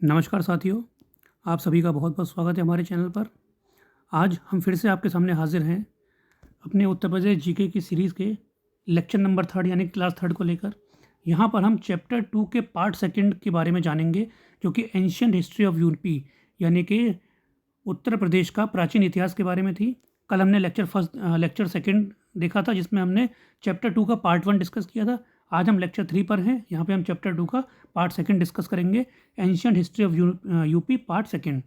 नमस्कार साथियों, आप सभी का बहुत बहुत स्वागत है हमारे चैनल पर। आज हम फिर से आपके सामने हाजिर हैं अपने उत्तर प्रदेश जीके की सीरीज़ के लेक्चर नंबर 3 यानी क्लास 3 को लेकर। यहाँ पर हम चैप्टर 2 के पार्ट 2 के बारे में जानेंगे, जो कि एंशियंट हिस्ट्री ऑफ यूपी यानी कि उत्तर प्रदेश का प्राचीन इतिहास के बारे में थी। कल हमने लेक्चर 2 देखा था, जिसमें हमने चैप्टर 2 का पार्ट 1 डिस्कस किया था। आज हम लेक्चर 3 पर हैं। यहाँ पे हम चैप्टर 2 का पार्ट 2 डिस्कस करेंगे, ancient history of UP part 2।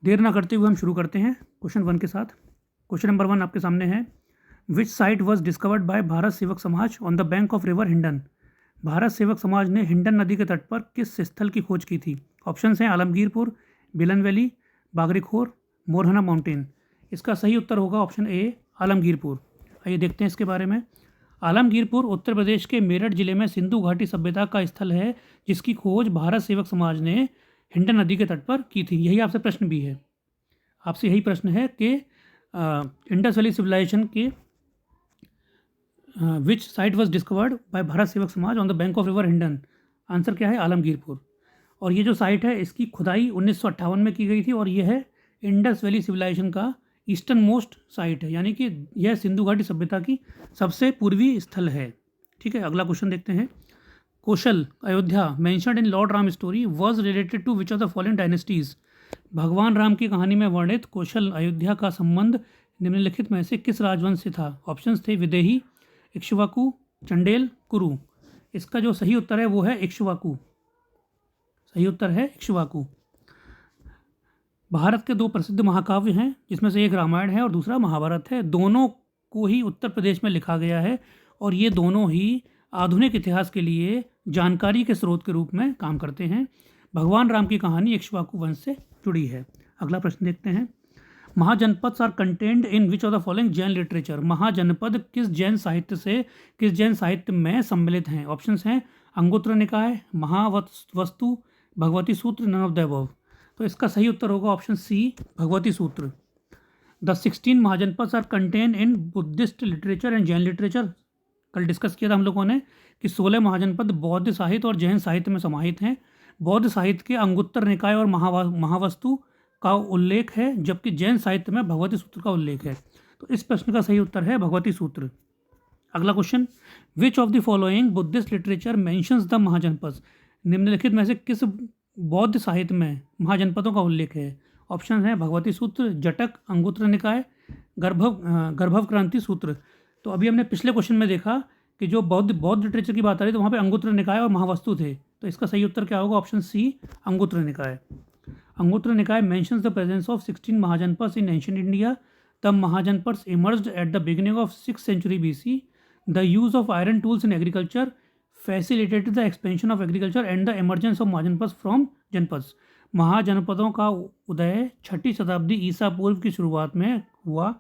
देर ना करते हुए हम शुरू करते हैं क्वेश्चन 1 के साथ। क्वेश्चन नंबर 1 आपके सामने है, विच site was discovered by Bharat सेवक समाज on the bank of river Hindon. Bharat सेवक समाज ने हिंडन नदी के तट पर किस स्थल की खोज की थी? ऑप्शन हैं आलमगीरपुर, बिलन वैली, बागरीखोर, मोरहना माउंटेन। इसका सही उत्तर होगा ऑप्शन ए, आलमगीरपुर। आइए देखते हैं इसके बारे में। आलमगीरपुर उत्तर प्रदेश के मेरठ जिले में सिंधु घाटी सभ्यता का स्थल है, जिसकी खोज भारत सेवक समाज ने हिंडन नदी के तट पर की थी। यही आपसे प्रश्न भी है, आपसे यही प्रश्न है कि इंडस वैली सिविलाइजेशन के विच site was discovered by Bharat सेवक समाज on the bank of river Hindon. Answer क्या है? आलमगीरपुर। और ये जो साइट है, इसकी खुदाई 1958 में की गई थी, और यह है इंडस वैली सिविलाइजेशन का ईस्टर्न मोस्ट साइट है, यानी कि यह सिंधु घाटी सभ्यता की सबसे पूर्वी स्थल है। ठीक है, अगला क्वेश्चन देखते हैं। Kaushal Ayodhya mentioned in lord Ram story was related to which of the following dynasties. भगवान राम की कहानी में वर्णित कौशल अयोध्या का संबंध निम्नलिखित में से किस राजवंश से था? ऑप्शंस थे विदेही, इक्ष्वाकु, चंडेल, कुरु। इसका जो सही उत्तर है वो है इक्ष्वाकु। सही उत्तर है इक्ष्वाकु। भारत के 2 प्रसिद्ध महाकाव्य हैं, जिसमें से एक रामायण है और दूसरा महाभारत है। दोनों को ही उत्तर प्रदेश में लिखा गया है, और ये दोनों ही आधुनिक इतिहास के लिए जानकारी के स्रोत के रूप में काम करते हैं। भगवान राम की कहानी इक्ष्वाकु वंश से जुड़ी है। अगला प्रश्न देखते हैं। Mahajanapada are content in which of the following Jain literature. Mahajanapada किस जैन साहित्य में सम्मिलित हैं? ऑप्शंस हैं अंगुत्र निकाय, महावस्तु, भगवती सूत्र, नन ऑफ द अबव। तो इसका सही उत्तर होगा option C, Bhagavati Sutra. The 16 Mahajanapada are content in Buddhist literature and Jain literature. कल डिस्कस किया था हम लोगों ने कि 16 महाजनपद बौद्ध साहित्य और जैन साहित्य में समाहित हैं। बौद्ध साहित्य के अंगुत्तर निकाय और महावस्तु का उल्लेख है, जबकि जैन साहित्य में भगवती सूत्र का उल्लेख है। तो इस प्रश्न का सही उत्तर है भगवती सूत्र। अगला question, which of the following Buddhist literature mentions the Mahajanapada. निम्नलिखित में से किस बौद्ध साहित्य में महाजनपदों का उल्लेख है? ऑप्शन है भगवती सूत्र, जटक, अंगुत्र निकाय, गर्भव क्रांति सूत्र। तो अभी हमने पिछले क्वेश्चन में देखा कि जो बौद्ध लिटरेचर की बात आ रही तो वहाँ पे अंगुत्र निकाय और महावस्तु थे। तो इसका सही उत्तर क्या होगा? Option C, अंगुत्र Nikaya. Anguttara Nikaya mentions the presence of 16 Mahajanapadas in ancient India. The Mahajanapadas emerged at the beginning of 6th century BC. The use of iron tools in agriculture facilitated the expansion of agriculture and the emergence of Mahajanapadas from Janapadas. महाजनपदों का उदय 6ठी शताब्दी ईसा पूर्व की शुरुआत में हुआ।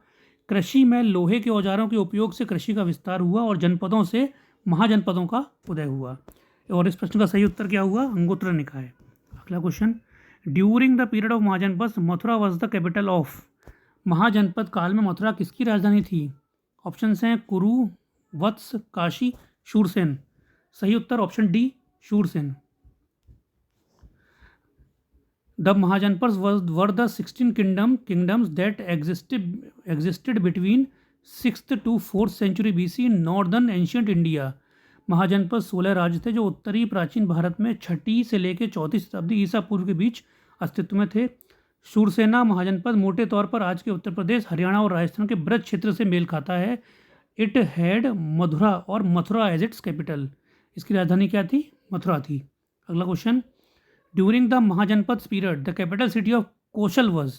कृषि में लोहे के औजारों के उपयोग से कृषि का विस्तार हुआ और जनपदों से महाजनपदों का उदय हुआ। और इस प्रश्न का सही उत्तर क्या हुआ? अंगुत्र निकाय। अगला question, during the period of Mahajanapada Mathura was the capital of. Mahajanapada काल में मथुरा किसकी राजधानी थी? ऑप्शंस हैं कुरु, वत्स, काशी, शूरसेन। सही उत्तर option D, Shurasena. The Mahajanapads were the 16 kingdoms that existed between 6th to 4th century BC in northern ancient India. महाजनपद 16 राज्य थे जो उत्तरी प्राचीन भारत में 6ठी से लेकर 4वीं शताब्दी ईसा पूर्व के बीच अस्तित्व में थे। शूरसेना महाजनपद मोटे तौर पर आज के उत्तर प्रदेश, हरियाणा और राजस्थान के ब्रज क्षेत्र से मेल खाता है। इट हैड मधुरा और मथुरा एज इट्स कैपिटल। इसकी राजधानी क्या थी? मथुरा थी। अगला question, during the Mahajanapada period the capital city of Kaushal was.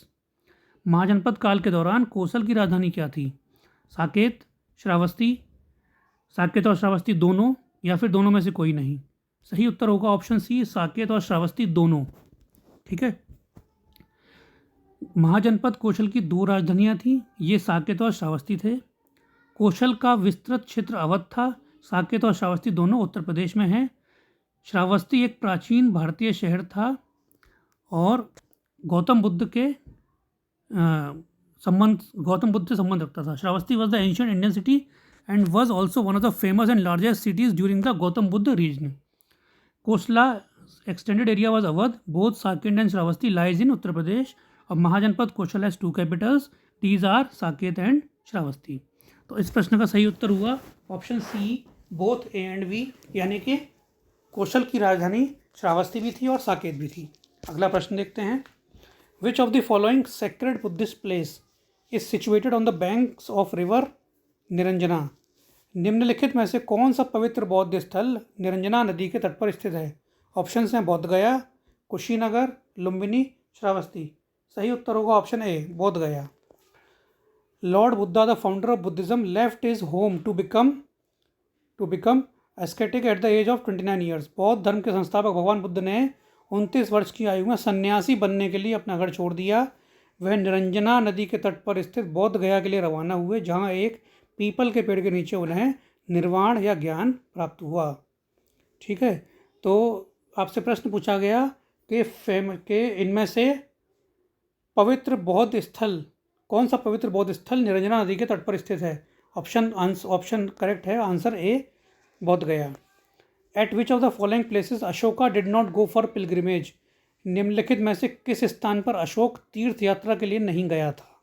Mahajanapada काल के दौरान कौशल की राजधानी क्या थी? साकेत, श्रावस्ती, साकेत और श्रावस्ती दोनों, या फिर दोनों में से कोई नहीं। सही उत्तर होगा ऑप्शन सी, साकेत और श्रावस्ती दोनों। ठीक है, महाजनपद कौशल की 2 राजधानियाँ थीं, ये साकेत और श्रावस्ती थे। कौशल का विस्तृत क्षेत्र अवध था। साकेत और श्रावस्ती दोनों उत्तर प्रदेश में हैं। श्रावस्ती एक प्राचीन भारतीय शहर था और गौतम बुद्ध से संबंध रखता था। Shravasti was the ancient Indian city and was also one of the famous and largest cities during the Gautam Buddha region. Kosala extended area was Awadh. Both Saket and Shravasti lies in Uttar Pradesh. और महाजनपद कौशल has two capitals. These are Saket and Shravasti. तो इस प्रश्न का सही उत्तर हुआ option C, both A and B, यानी कि कौशल की राजधानी श्रावस्ती भी थी और साकेत भी थी। अगला प्रश्न देखते हैं। विच of the following sacred Buddhist place is situated on the banks of river Niranjana? निम्नलिखित में से कौन सा पवित्र बौद्ध स्थल निरंजना नदी के तट पर स्थित है? ऑप्शन हैं बोध गया, कुशीनगर, लुम्बिनी, श्रावस्ती। सही उत्तर होगा option A, Bodh Gaya. Lord Buddha the founder of Buddhism left his home to become ascetic at the age of 29 years. बौद्ध धर्म के संस्थापक भगवान बुद्ध ने 29 वर्ष की आयु में सन्यासी बनने के लिए अपना घर छोड़ दिया। वह निरंजना नदी के तट पर स्थित बोध गया के लिए रवाना हुए, जहाँ एक पीपल के पेड़ के नीचे उन्हें निर्वाण या ज्ञान प्राप्त हुआ। ठीक है, तो आपसे प्रश्न पूछा गया कि इनमें से पवित्र बौद्ध स्थल, कौन सा पवित्र बौद्ध स्थल निरंजना नदी के तट पर स्थित है? ऑप्शन करेक्ट है, आंसर ए, बोध गया। Eight which of the following places Ashoka did not go for pilgrimage? निम्नलिखित में से किस स्थान पर अशोक तीर्थ यात्रा के लिए नहीं गया था?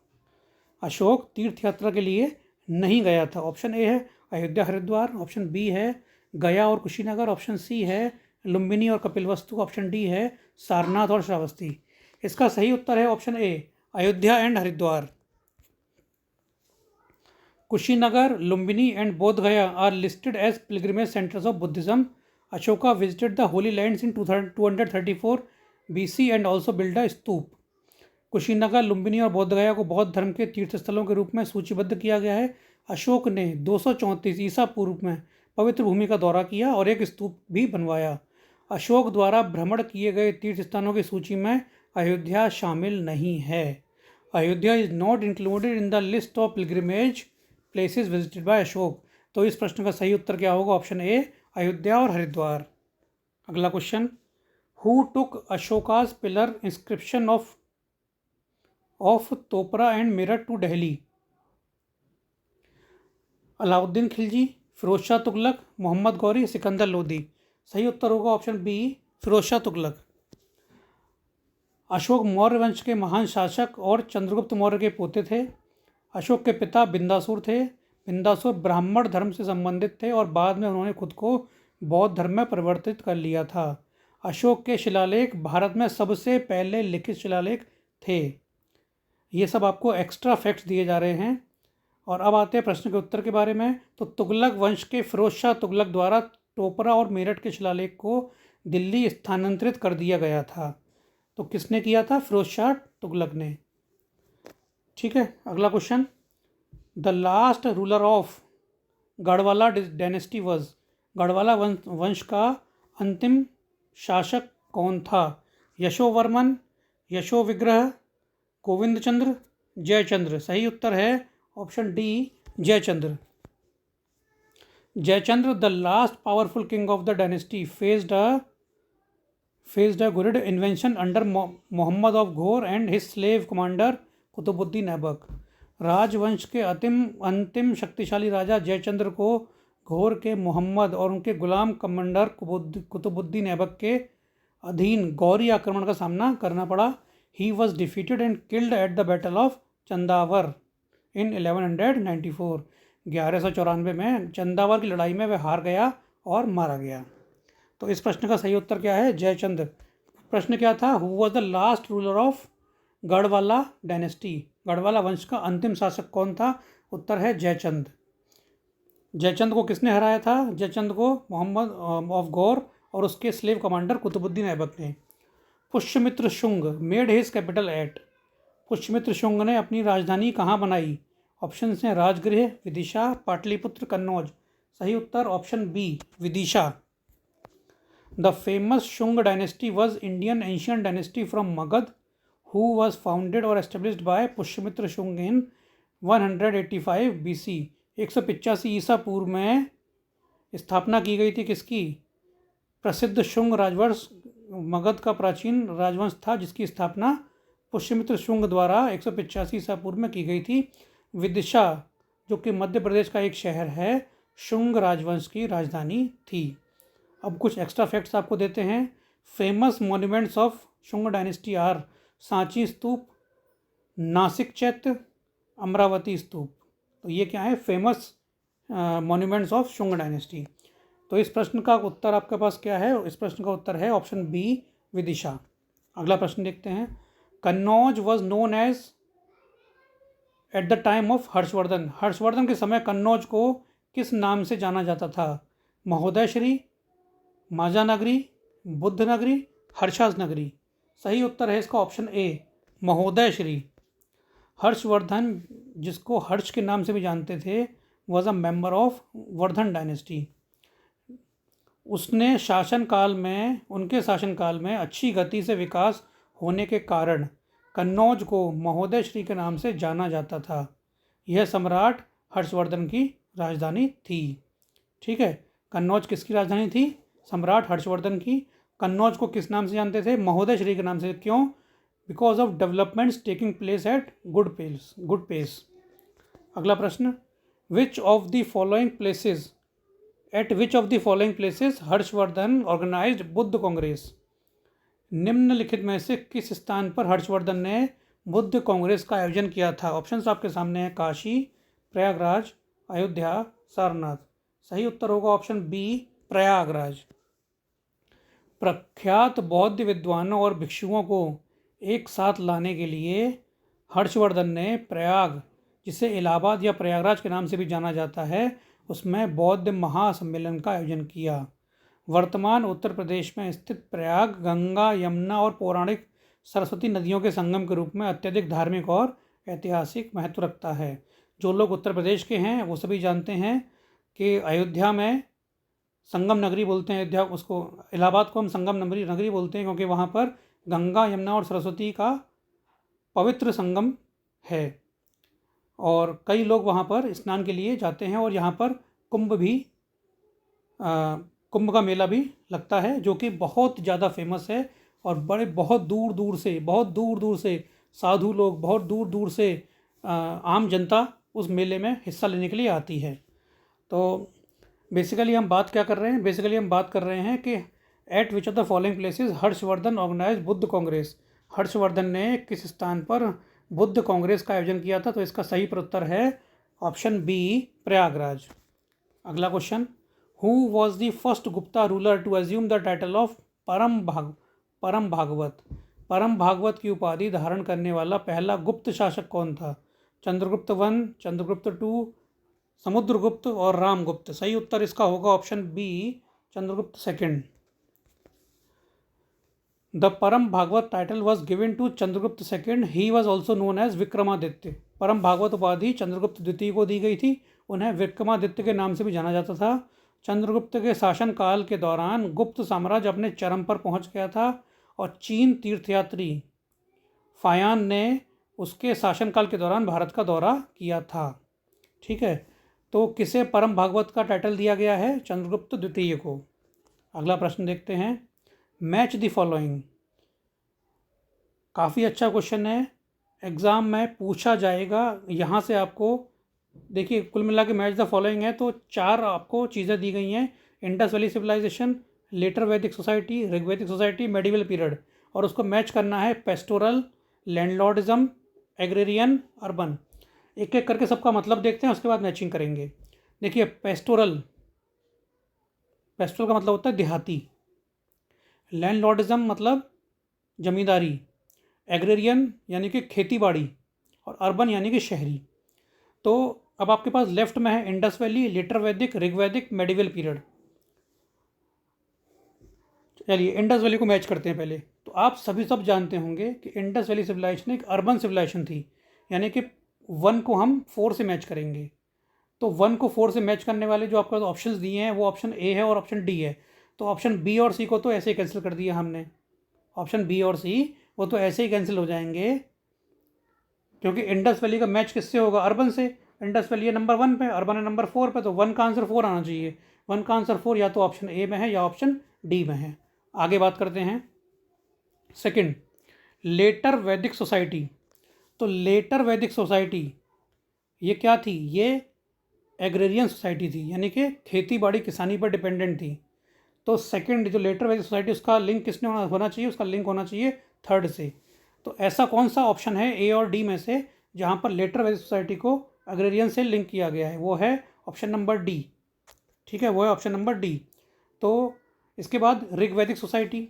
अशोक तीर्थ यात्रा के लिए नहीं गया था। ऑप्शन ए है अयोध्या हरिद्वार, ऑप्शन बी है गया और कुशीनगर, ऑप्शन सी है लुम्बिनी और कपिलवस्तु, ऑप्शन डी है सारनाथ और श्रावस्ती। इसका सही उत्तर है option A, Ayodhya and Haridwar. Kushinagar, Lumbini and Bodh Gaya are listed as pilgrimage centres of Buddhism. Ashoka visited the Holy Lands in 234 BC and also built a स्तूप. कुशीनगर, लुम्बिनी और बोध गया को बौद्ध धर्म के तीर्थस्थलों के रूप में सूचीबद्ध किया गया है. अशोक ने 234 ईसा पूर्व में पवित्र भूमि का दौरा किया और एक स्तूप भी बनवाया. अशोक द्वारा भ्रमण किए गए तीर्थ स्थानों की सूची में अयोध्या शामिल नहीं है. Ayodhya is not included in the list of pilgrimage places visited by Ashok. तो इस प्रश्न का सही उत्तर क्या होगा? ऑप्शन ए, अयोध्या और हरिद्वार. अगला question, who took Ashoka's pillar inscription of Topra and Meerut to Delhi? Alauddin Khilji, Firoz Shah Tughlaq, Muhammad Ghori, Sikandar Lodi. सही उत्तर होगा ऑप्शन बी, फिरोज शाह तुगलक. अशोक मौर्य वंश के महान शासक और चंद्रगुप्त मौर्य के पोते थे. अशोक के पिता बिंदासुर थे. बिंदासुर ब्राह्मण धर्म से संबंधित थे और बाद में उन्होंने खुद को बौद्ध धर्म में परिवर्तित कर लिया था. अशोक के शिलालेख भारत में सबसे पहले लिखित शिलालेख थे. ये सब आपको एक्स्ट्रा फैक्ट्स दिए जा रहे हैं. और अब आते हैं प्रश्न के उत्तर के बारे में. तो तुगलक वंश के फिरोज शाह तुगलक द्वारा टोपरा और मेरठ के शिलालेख को दिल्ली स्थानांतरित कर दिया गया था. तो किसने किया था? फिरोज शाह तुगलक ने. ठीक है, अगला question, the last ruler of Gahadavala dynasty was? Gahadavala वंश का अंतिम शासक कौन था? यशोवर्मन, यशोविग्रह, गोविंद चंद्र, जयचंद्र. सही उत्तर है option D, Jayachandra. Jayachandra, the last powerful king of the dynasty, faced a great invention under Muhammad of Ghor and his slave commander Qutubuddin Aibak. राजवंश के अंतिम शक्तिशाली राजा जयचंद्र को घोर के मोहम्मद और उनके गुलाम कमांडर कुतुबुद्दीन ऐबक के अधीन गौरी आक्रमण का सामना करना पड़ा. He was defeated and killed at the battle of Chandawar in 1194. 1194 में चंदावर की लड़ाई में वह हार गया और मारा गया. तो इस प्रश्न का सही उत्तर क्या है? जयचंद्र. प्रश्न क्या था? Who was the last ruler of Gahadavala dynasty? Gahadavala वंश का अंतिम शासक कौन था? उत्तर है जयचंद. जयचंद को किसने हराया था? जयचंद को मोहम्मद ऑफ गौर और उसके स्लेव कमांडर कुतुबुद्दीन ऐबक ने. Pushyamitra Shunga made his capital eight? Pushyamitra Shunga ने अपनी राजधानी कहाँ बनाई? ऑप्शन हैं राजगृह, विदिशा, पाटलिपुत्र, कन्नौज. सही उत्तर option B, Vidisha. The famous Shung dynasty was Indian ancient dynasty from Magad, who was founded or established by Pushyamitra Shung in 185 BC. 185 ईसा पूर्व में स्थापना की गई थी किसकी? प्रसिद्ध शुंग राजवंश. मगध का प्राचीन राजवंश था जिसकी स्थापना पुष्यमित्र शुंग द्वारा 185 ईसा पूर्व में की गई थी. विदिशा, जो कि मध्य प्रदेश का एक शहर है, शुंग राजवंश की राजधानी थी. अब कुछ एक्स्ट्रा फैक्ट्स आपको देते हैं. Famous monuments of Shunga dynasty are Sanchi Stupa, Nashik Chaitya, Amaravati Stupa. तो ये क्या है, famous monuments of Shunga dynasty. तो इस प्रश्न का उत्तर आपके पास क्या है? इस प्रश्न का उत्तर है ऑप्शन बी, विदिशा। अगला प्रश्न देखते हैं। Kannauj was known as at the time of Harshvardhan. Harshvardhan के समय कन्नौज को किस नाम से जाना जाता था? महोदय श्री, माजा नगरी, बुद्ध नगरी, हर्षास नगरी। सही उत्तर है इसका ऑप्शन ए, महोदय श्री। हर्षवर्धन, जिसको हर्ष के नाम से भी जानते थे, was a member of Vardhan dynasty. उनके शासनकाल में अच्छी गति से विकास होने के कारण कन्नौज को महोदय श्री के नाम से जाना जाता था। यह सम्राट हर्षवर्धन की राजधानी थी। ठीक है, कन्नौज किसकी राजधानी थी? सम्राट हर्षवर्धन की। कन्नौज को किस नाम से जानते थे? महोदय श्री के नाम से। क्यों? Because of developments taking place at good pace. अगला प्रश्न, at which of the following places Harshvardhan organised Buddha congress. निम्नलिखित में से किस स्थान पर हर्षवर्धन ने बुद्ध कांग्रेस का आयोजन किया था? ऑप्शंस आपके सामने हैं, काशी, प्रयागराज, अयोध्या, सारनाथ। सही उत्तर होगा ऑप्शन बी, प्रयागराज। प्रख्यात बौद्ध विद्वानों और भिक्षुओं को एक साथ लाने के लिए हर्षवर्धन ने प्रयाग, जिसे इलाहाबाद या प्रयागराज के नाम से भी जाना जाता है, उसमें बौद्ध महासम्मेलन का आयोजन किया। वर्तमान उत्तर प्रदेश में स्थित प्रयाग गंगा, यमुना और पौराणिक सरस्वती नदियों के संगम के रूप में अत्यधिक धार्मिक और ऐतिहासिक महत्व रखता है। जो लोग उत्तर प्रदेश के हैं वो सभी जानते हैं कि अयोध्या में संगम नगरी बोलते हैं, अयोध्या उसको, इलाहाबाद को हम संगम नगरी बोलते हैं, क्योंकि वहाँ पर गंगा, यमुना और सरस्वती का पवित्र संगम है और कई लोग वहाँ पर स्नान के लिए जाते हैं। और यहाँ पर कुंभ का मेला भी लगता है, जो कि बहुत ज़्यादा फेमस है और बहुत दूर दूर से साधु लोग, बहुत दूर दूर से आम जनता उस मेले में हिस्सा लेने के लिए आती है। तो बेसिकली हम बात क्या कर रहे हैं? बेसिकली हम बात कर रहे हैं कि at which of the following places Harshvardhan organise Buddha congress. Harshvardhan ने किस स्थान पर बुद्ध कांग्रेस का आयोजन किया था? तो इसका सही उत्तर है ऑप्शन बी, प्रयागराज। अगला question, who was the first Gupta ruler to assume the title of Param Bhagavat. परम भागवत की उपाधि धारण करने वाला पहला गुप्त शासक कौन था? चंद्रगुप्त वन, चंद्रगुप्त टू, समुद्रगुप्त और रामगुप्त। सही उत्तर इसका होगा option B, Chandragupta second. The Param Bhagavat title was given to Chandragupta second, he was also known as Vikramaditya. Param Bhagavat उपाधि चंद्रगुप्त द्वितीय को दी गई थी, उन्हें विक्रमादित्य के नाम से भी जाना जाता था। चंद्रगुप्त के शासनकाल के दौरान गुप्त साम्राज्य अपने चरम पर पहुंच गया था और चीन तीर्थयात्री फायान ने उसके शासनकाल के दौरान भारत का दौरा किया था। ठीक है, तो किसे परम भागवत का टाइटल दिया गया है? चंद्रगुप्त द्वितीय को। अगला प्रश्न देखते हैं, मैच द फॉलोइंग। काफ़ी अच्छा क्वेश्चन है, एग्ज़ाम में पूछा जाएगा। यहाँ से आपको देखिए, कुल मिला के मैच द फॉलोइंग है तो 4 आपको चीज़ें दी गई हैं, Indus valley civilisation, letter Vedic society, ऋग्वैदिक society, medieval period, और उसको मैच करना है पेस्टोरल, लैंडलॉर्डिज्म, एग्रेरियन, अर्बन। एक एक करके सबका मतलब देखते हैं, उसके बाद मैचिंग करेंगे। देखिए, पेस्टोरल का मतलब होता है देहाती, लैंडलॉर्डिज्म मतलब जमींदारी, एग्रेरियन यानी कि खेती बाड़ी, और अर्बन यानी कि शहरी। तो अब आपके पास लेफ्ट में है इंडस वैली, लेटर वैदिक, ऋग्वैदिक, मेडिवल पीरियड। चलिए इंडस वैली को मैच करते हैं पहले। तो आप सब जानते होंगे कि इंडस वैली सिविलाइजेशन एक अर्बन सिविलाइजेशन थी, यानी कि 1 को हम 4 से मैच करेंगे। तो 1 को 4 से मैच करने वाले जो आपको ऑप्शंस दिए हैं वो ऑप्शन ए है और ऑप्शन डी है। तो ऑप्शन बी और सी को तो ऐसे ही कैंसिल कर दिया हमने, ऑप्शन बी और सी वो तो ऐसे ही कैंसिल हो जाएंगे, क्योंकि इंडस वैली का मैच किससे होगा? अर्बन से। इंडस वैली है नंबर 1 पे, अर्बन है नंबर 4 पे, तो 1 का आंसर 4 आना चाहिए। 1 का आंसर 4 या तो ऑप्शन ए में है या ऑप्शन डी में है। आगे बात करते हैं सेकंड, लेटर वैदिक सोसाइटी। तो लेटर वैदिक सोसाइटी ये क्या थी? ये एग्रेरियन सोसाइटी थी, यानी कि खेती बाड़ी किसानी पर डिपेंडेंट थी। तो सेकंड जो लेटर वैदिक सोसाइटी उसका लिंक किसने होना चाहिए, उसका लिंक होना चाहिए थर्ड से। तो ऐसा कौन सा ऑप्शन है ए और डी में से जहाँ पर लेटर वैदिक सोसाइटी को अग्रेरियन से लिंक किया गया है, वो है ऑप्शन नंबर डी। ठीक है, वो है ऑप्शन नंबर डी। तो इसके बाद ऋग्वैदिक सोसाइटी,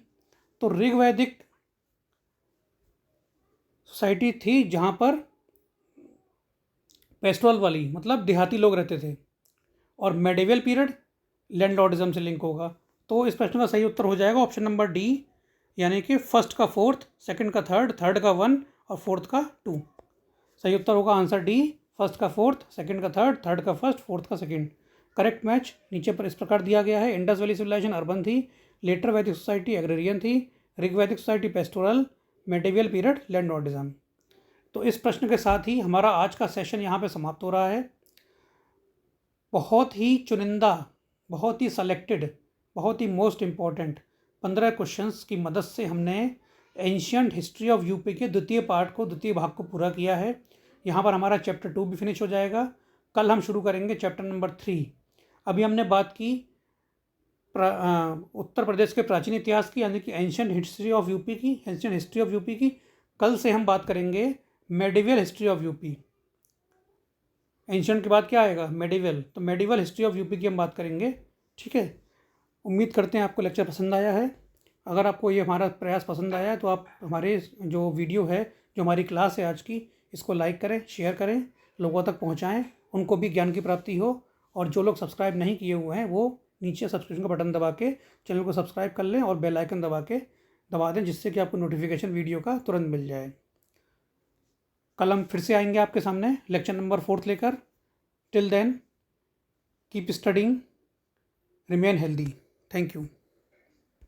तो ऋग्वैदिक सोसाइटी थी जहाँ पर पेस्टोरल वाली मतलब देहाती लोग रहते थे, और मेडिवल पीरियड लैंडलॉर्डिज्म से लिंक होगा। तो इस प्रश्न का सही उत्तर हो जाएगा ऑप्शन नंबर डी, यानी कि फर्स्ट का फोर्थ, सेकंड का थर्ड, थर्ड का वन और फोर्थ का टू। सही उत्तर होगा आंसर डी, फर्स्ट का फोर्थ, सेकंड का थर्ड, थर्ड का फर्स्ट, फोर्थ का सेकंड। करेक्ट मैच नीचे पर इस प्रकार दिया गया है। इंडस वैली सिविलाइजेशन अर्बन थी, लेटर वैदिक सोसाइटी एग्रेरियन थी, Rigvedic society pastoral, medieval period landlordism. तो इस प्रश्न के साथ ही हमारा आज का सेशन यहाँ पे समाप्त हो रहा है। बहुत ही चुनिंदा, बहुत ही सेलेक्टेड, बहुत ही मोस्ट इम्पॉर्टेंट 15 क्वेश्चंस की मदद से हमने एंशियंट हिस्ट्री ऑफ यूपी के द्वितीय पार्ट को, द्वितीय भाग को पूरा किया है। यहाँ पर हमारा चैप्टर 2 भी फिनिश हो जाएगा। कल हम शुरू करेंगे चैप्टर नंबर 3। अभी हमने बात की उत्तर प्रदेश के प्राचीन इतिहास की, यानी कि एंशियंट हिस्ट्री ऑफ यूपी की, एंशियंट हिस्ट्री ऑफ यूपी की। कल से हम बात करेंगे medieval history of UP. Ancient के बाद क्या आएगा, मेडिवल, तो मेडिवल हिस्ट्री ऑफ यूपी की हम बात करेंगे। ठीक है, उम्मीद करते हैं आपको लेक्चर पसंद आया है। अगर आपको ये हमारा प्रयास पसंद आया है तो आप हमारे जो वीडियो है, जो हमारी क्लास है आज की, इसको लाइक करें, शेयर करें, लोगों तक पहुंचाएं, उनको भी ज्ञान की प्राप्ति हो। और जो लोग सब्सक्राइब नहीं किए हुए हैं वो नीचे सब्सक्रिप्शन का बटन दबा के चैनल को सब्सक्राइब कर लें और बेल आइकन दबा दें, जिससे कि आपको नोटिफिकेशन वीडियो का तुरंत मिल जाए। कल हम फिर से आएंगे आपके सामने लेक्चर नंबर 4 लेकर। Till then keep studying, remain healthy. Thank you.